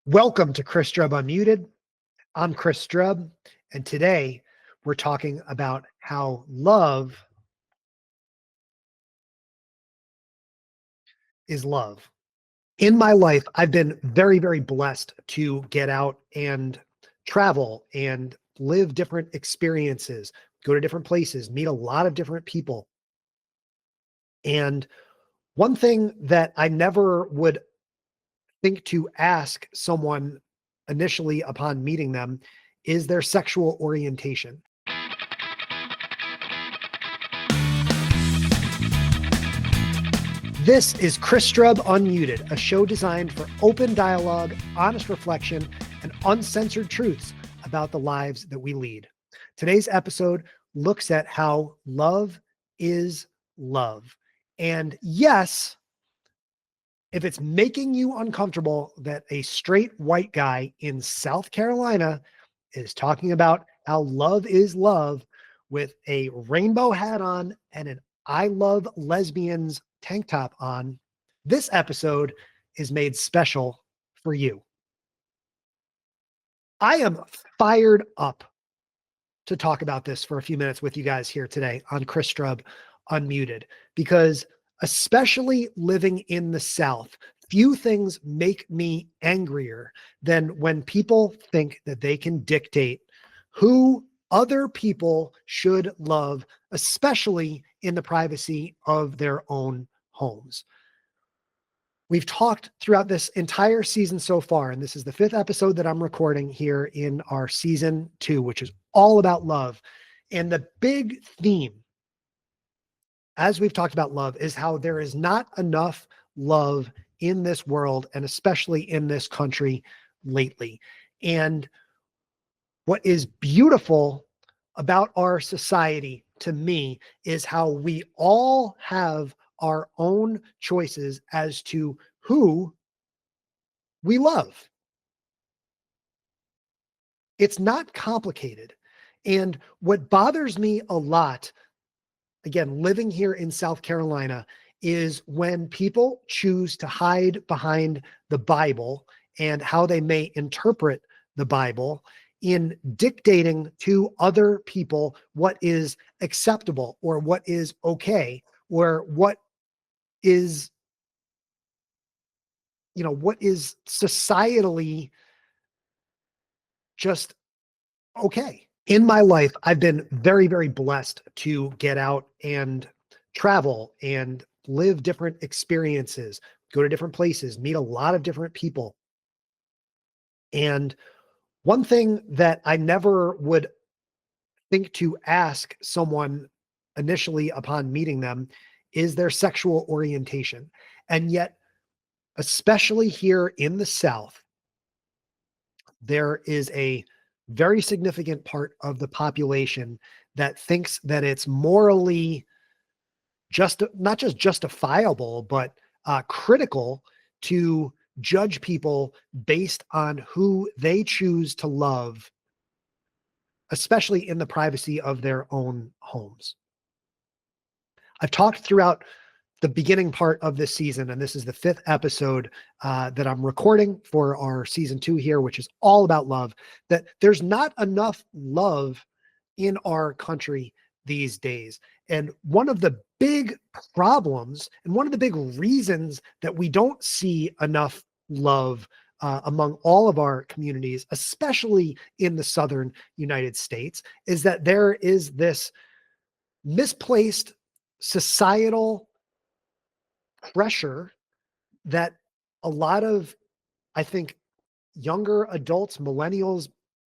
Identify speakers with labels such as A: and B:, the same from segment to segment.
A: Welcome to Chris Strub Unmuted. I'm Chris Strub, and today we're talking about how love is love. In my life, I've been very, very blessed to get out and travel and live different experiences, go to different places, meet a lot of different people. And one thing that I never would think to ask someone initially upon meeting them is their sexual orientation. This is Chris Strub Unmuted, a show designed for open dialogue, honest reflection, and uncensored truths about the lives that we lead. Today's episode looks at how love is love. And yes, if it's making you uncomfortable that a straight white guy in South Carolina is talking about how love is love with a rainbow hat on and an I love lesbians tank top on, this episode is made special for you. I am fired up to talk about this for a few minutes with you guys here today on Chris Strub Unmuted, because especially living in the South, few things make me angrier than when people think that they can dictate who other people should love, especially in the privacy of their own homes. We've talked throughout this entire season so far, and this is the 5th episode that I'm recording here in our season 2, which is all about love. And the big theme, as we've talked about love, is how there is not enough love in this world, and especially in this country lately. And what is beautiful about our society, to me, is how we all have our own choices as to who we love. It's not complicated. And what bothers me a lot, again, living here in South Carolina, is when people choose to hide behind the Bible and how they may interpret the Bible in dictating to other people what is acceptable or what is okay or what is, what is societally just okay. In my life, I've been very, very blessed to get out and travel and live different experiences, go to different places, meet a lot of different people. And one thing that I never would think to ask someone initially upon meeting them is their sexual orientation. And yet, especially here in the South, there is a very significant part of the population that thinks that it's morally not just justifiable, but critical to judge people based on who they choose to love, especially in the privacy of their own homes. I've talked throughout the beginning part of this season, and this is the 5th episode that I'm recording for our season 2 here, which is all about love, that there's not enough love in our country these days. And one of the big problems and one of the big reasons that we don't see enough love among all of our communities, especially in the Southern United States, is that there is this misplaced societal pressure that a lot of, I think, younger adults, millennials,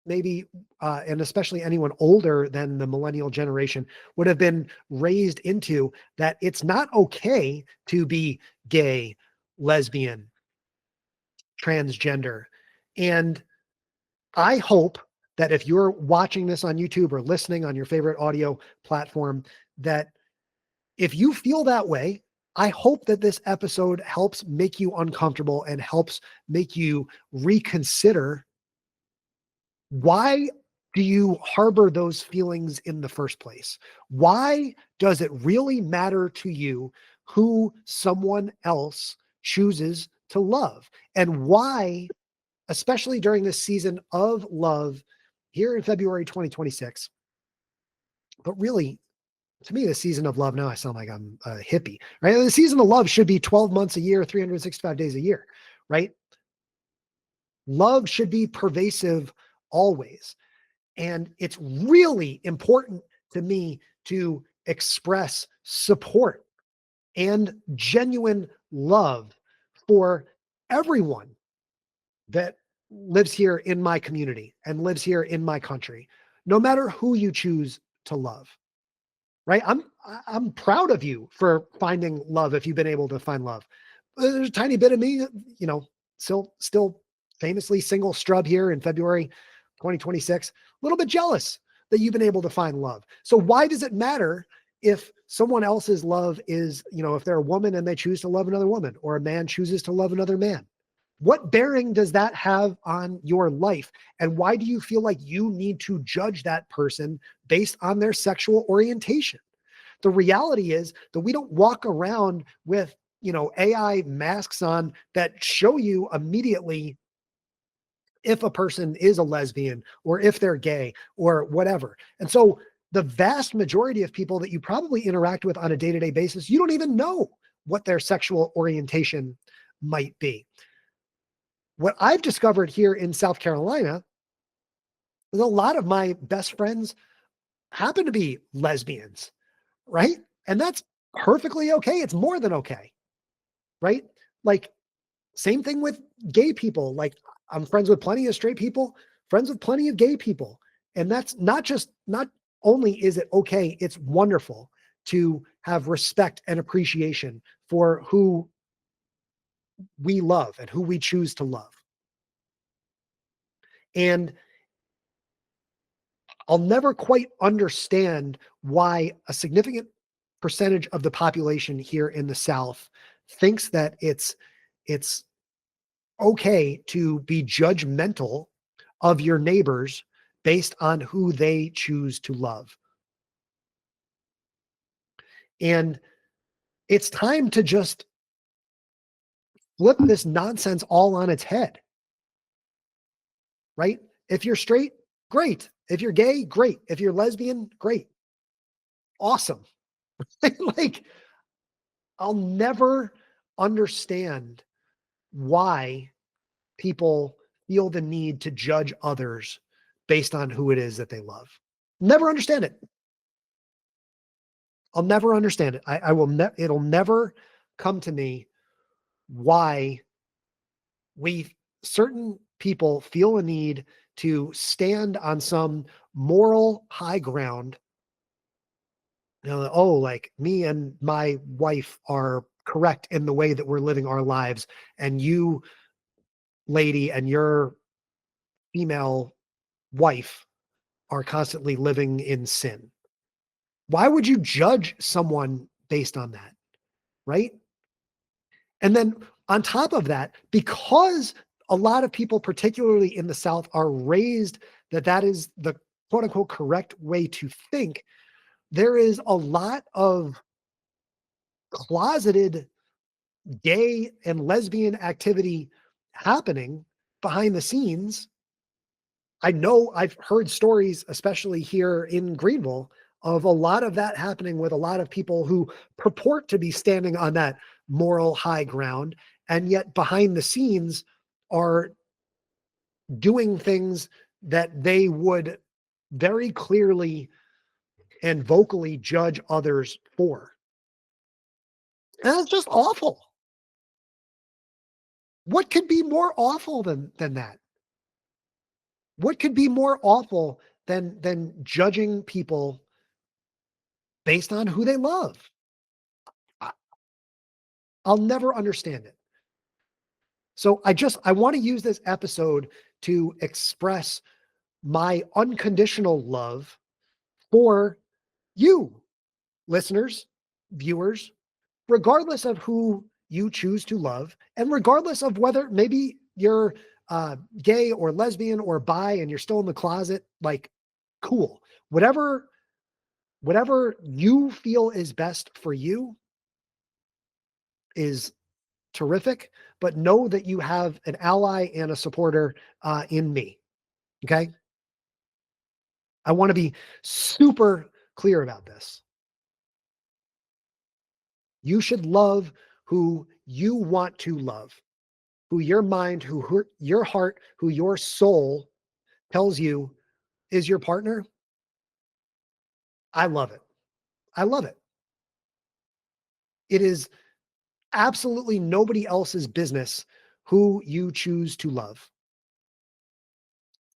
A: maybe, and especially anyone older than the millennial generation would have been raised into, that it's not okay to be gay, lesbian, transgender. And I hope that if you're watching this on YouTube or listening on your favorite audio platform, that if you feel that way, I hope that this episode helps make you uncomfortable and helps make you reconsider, why do you harbor those feelings in the first place? Why does it really matter to you who someone else chooses to love? And why especially during this season of love here in February 2026. But really, to me, the season of love, now I sound like I'm a hippie, right? The season of love should be 12 months a year, 365 days a year, right? Love should be pervasive always. And it's really important to me to express support and genuine love for everyone that lives here in my community and lives here in my country, no matter who you choose to love. Right? I'm proud of you for finding love if you've been able to find love. There's a tiny bit of me, you know, still famously single Strub here in February 2026, a little bit jealous that you've been able to find love. So why does it matter if someone else's love is, you know, if they're a woman and they choose to love another woman, or a man chooses to love another man? What bearing does that have on your life? And why do you feel like you need to judge that person based on their sexual orientation? The reality is that we don't walk around with, you know, AI masks on that show you immediately if a person is a lesbian or if they're gay or whatever. And so the vast majority of people that you probably interact with on a day-to-day basis, you don't even know what their sexual orientation might be. What I've discovered here in South Carolina is a lot of my best friends happen to be lesbians, right? And that's perfectly okay. It's more than okay, right? Like, same thing with gay people. Like, I'm friends with plenty of straight people, friends with plenty of gay people. And that's not only is it okay, it's wonderful to have respect and appreciation for who we love and who we choose to love. And I'll never quite understand why a significant percentage of the population here in the South thinks that it's okay to be judgmental of your neighbors based on who they choose to love. And it's time to just flip this nonsense all on its head, right? If you're straight, great. If you're gay, great. If you're lesbian, great. Awesome. Like, I'll never understand why people feel the need to judge others based on who it is that they love. Never understand it. I'll never understand it. I will it'll never come to me why certain people feel a need to stand on some moral high ground. You know, oh, like, me and my wife are correct in the way that we're living our lives, and you, lady, and your female wife are constantly living in sin. Why would you judge someone based on that? Right? And then on top of that, because a lot of people, particularly in the South, are raised that is the quote unquote correct way to think, there is a lot of closeted gay and lesbian activity happening behind the scenes. I know I've heard stories, especially here in Greenville, of a lot of that happening with a lot of people who purport to be standing on that moral high ground, and yet behind the scenes are doing things that they would very clearly and vocally judge others for. And that's just awful. What could be more awful than that? What could be more awful than judging people based on who they love? I, I'll never understand it. So I want to use this episode to express my unconditional love for you, listeners, viewers, regardless of who you choose to love, and regardless of whether maybe you're gay or lesbian or bi and you're still in the closet. Like, cool. Whatever you feel is best for you is terrific, but know that you have an ally and a supporter in me. Okay. I want to be super clear about this. You should love who you want to love, who your mind, who your heart, who your soul tells you is your partner. I love it. I love it. It is absolutely nobody else's business who you choose to love.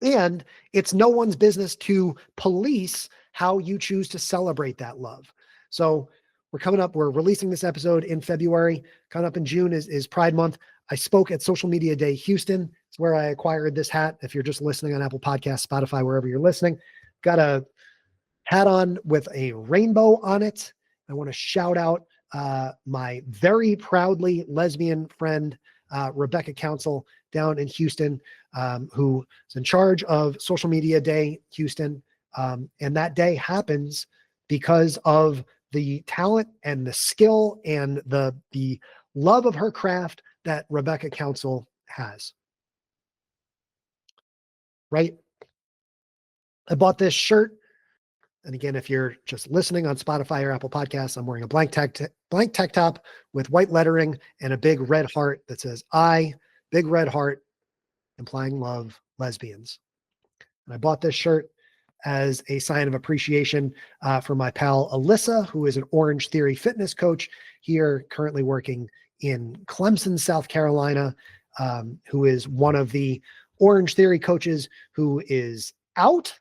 A: And it's no one's business to police how you choose to celebrate that love. So we're releasing this episode in February. Coming up in June is Pride Month. I spoke at Social Media Day Houston. It's where I acquired this hat. If you're just listening on Apple Podcasts, Spotify, wherever you're listening, got a hat on with a rainbow on it. I want to shout out my very proudly lesbian friend, Rebecca Council down in Houston, who is in charge of Social Media Day Houston. And that day happens because of the talent and the skill and the love of her craft that Rebecca Council has. Right? I bought this shirt. And again, if you're just listening on Spotify or Apple Podcasts, I'm wearing a blank tech top with white lettering and a big red heart that says I, big red heart, implying love, lesbians. And I bought this shirt as a sign of appreciation for my pal Alyssa, who is an Orange Theory fitness coach here, currently working in Clemson, South Carolina, who is one of the Orange Theory coaches who is out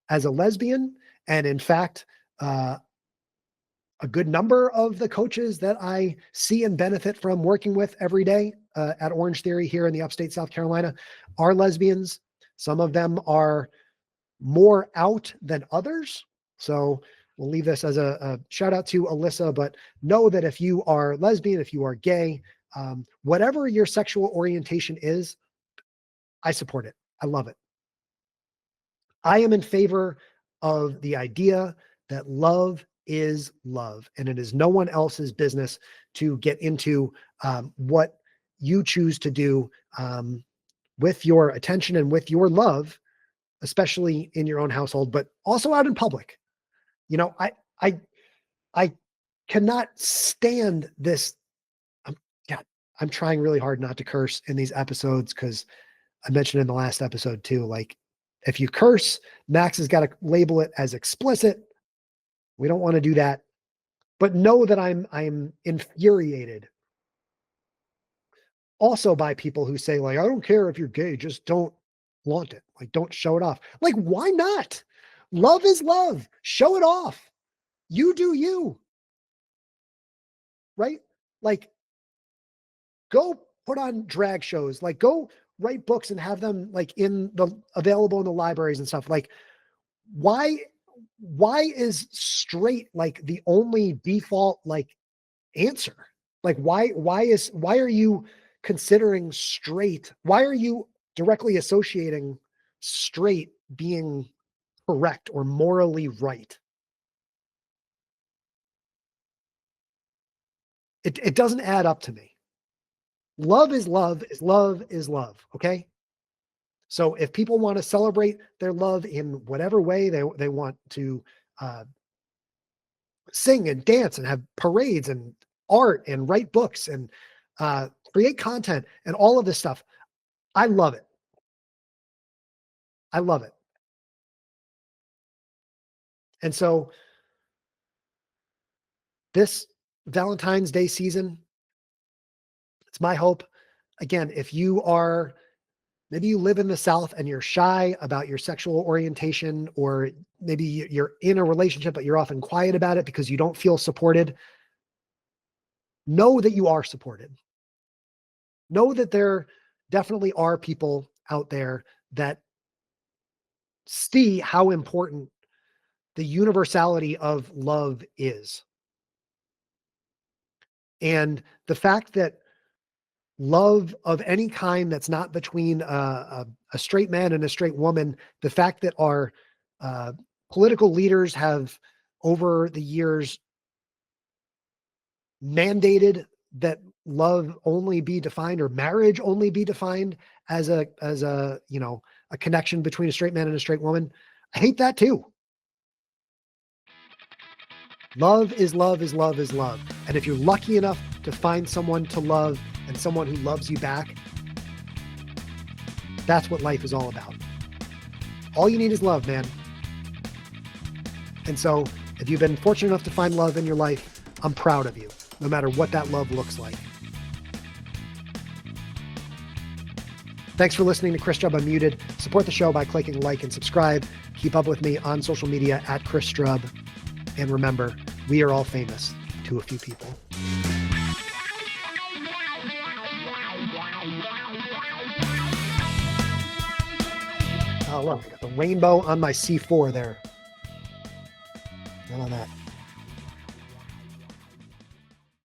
A: as a lesbian. And in fact, a good number of the coaches that I see and benefit from working with every day at Orange Theory here in the upstate South Carolina are lesbians. Some of them are more out than others. So we'll leave this as a shout out to Alyssa, but know that if you are lesbian, if you are gay, whatever your sexual orientation is, I support it. I love it. I am in favor of the idea that love is love, and it is no one else's business to get into what you choose to do with your attention and with your love, especially in your own household, but also out in public. You know, I cannot stand this. I'm trying really hard not to curse in these episodes because I mentioned in the last episode too, like if you curse, Max has got to label it as explicit. We don't want to do that. But know that I'm infuriated also by people who say, like, I don't care if you're gay, just don't flaunt it. Like, don't show it off. Like, why not? Love is love. Show it off. You do you. Right? Like, go put on drag shows. Like, go write books and have them like available in the libraries and stuff. Like, why is straight like the only default like answer? Like why are you considering straight? Why are you directly associating straight being correct or morally right? It doesn't add up to me. Love is love is love is love. Okay. So if people want to celebrate their love in whatever way they want to sing and dance and have parades and art and write books and create content and all of this stuff, I love it. I love it. And so this Valentine's Day season, it's my hope. Again, if you are, maybe you live in the South and you're shy about your sexual orientation, or maybe you're in a relationship, but you're often quiet about it because you don't feel supported, know that you are supported. Know that there definitely are people out there that see how important the universality of love is. And the fact that love of any kind that's not between a straight man and a straight woman, the fact that our political leaders have over the years mandated that love only be defined, or marriage only be defined as a, a connection between a straight man and a straight woman. I hate that too. Love is love is love is love. And if you're lucky enough to find someone to love and someone who loves you back, that's what life is all about. All you need is love, man. And so if you've been fortunate enough to find love in your life, I'm proud of you, no matter what that love looks like. Thanks for listening to Chris Strub Unmuted. Support the show by clicking like and subscribe. Keep up with me on social media at Chris Strub. And remember, we are all famous to a few people. Oh, look, I got the rainbow on my C4 there. How about that?